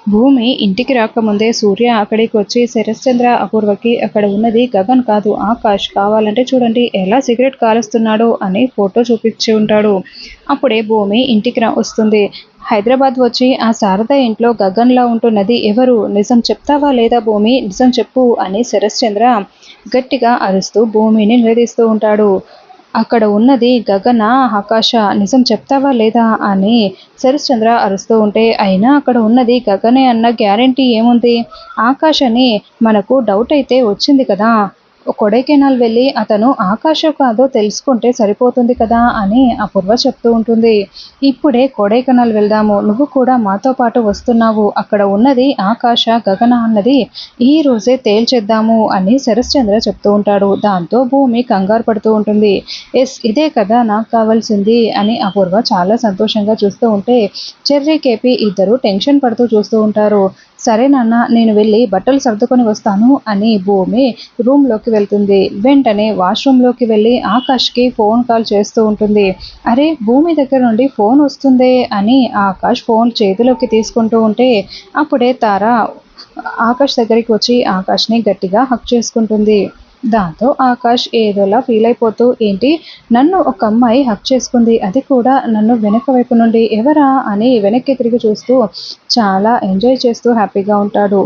భూమి ఇంటికి రాకముందే సూర్య అక్కడికి వచ్చి శరశ్చంద్ర అపూర్వకి అక్కడ ఉన్నది గగన్ కాదు ఆకాష్, కావాలంటే చూడండి ఎలా సిగరెట్ కాలుస్తున్నాడో అని ఫోటో చూపించి ఉంటాడు. అప్పుడే భూమి ఇంటికి వస్తుంది. హైదరాబాద్ వచ్చి ఆ శారద ఇంట్లో గగన్లా ఉంటున్నది ఎవరు? నిజం చెప్తావా లేదా భూమి? నిజం చెప్పు అని శరశ్చంద్ర గట్టిగా అరుస్తూ భూమిని నిలదీస్తూ ఉంటాడు. అక్కడ ఉన్నది గగన, ఆకాశ, నిజం చెప్తావా లేదా అని శరశ్చంద్ర అరుస్తూ ఉంటే, అయినా అక్కడ ఉన్నది గగనే అన్న గ్యారెంటీ ఏముంది? ఆకాష్ అని మనకు డౌట్ అయితే వచ్చింది కదా! కొడైకెనాల్ వెళ్ళి అతను ఆకాషో కాదో తెలుసుకుంటే సరిపోతుంది కదా అని అపూర్వ చెప్తూ ఉంటుంది. ఇప్పుడే కొడైకెనాల్ వెళ్దాము, నువ్వు కూడా మాతో పాటు వస్తున్నావు, అక్కడ ఉన్నది ఆకాశ గగన అన్నది ఈ రోజే తేల్చేద్దాము అని శరశ్చంద్ర చెప్తూ ఉంటాడు. దాంతో భూమి కంగారు పడుతూ ఉంటుంది. ఎస్, ఇదే కదా నాకు కావాల్సింది అని అపూర్వ చాలా సంతోషంగా చూస్తూ ఉంటే చెర్రీ కేపీ ఇద్దరు టెన్షన్ పడుతూ చూస్తూ ఉంటారు. సరే నాన్న, నేను వెళ్ళి బట్టలు సర్దుకొని వస్తాను అని భూమి రూమ్లోకి వెళ్తుంది. వెంటనే వాష్రూమ్లోకి వెళ్ళి ఆకాష్కి ఫోన్ కాల్ చేస్తూ ఉంటుంది. అరే, భూమి దగ్గర నుండి ఫోన్ వస్తుందే అని ఆకాష్ ఫోన్ చేతిలోకి తీసుకుంటూ ఉంటే అప్పుడే తార ఆకాష్ దగ్గరికి వచ్చి ఆకాష్ని గట్టిగా హక్ చేసుకుంటుంది. దాంతో ఆకాష్ ఏదోలా ఫీల్ అయిపోతూ, ఏంటి నన్ను ఒక అమ్మాయి హక్ చేసుకుంది, అది కూడా నన్ను వెనక వైపు నుండి, ఎవరా అని వెనక్కి తిరిగి చూస్తూ చాలా ఎంజాయ్ చేస్తూ హ్యాపీగా ఉంటాడు.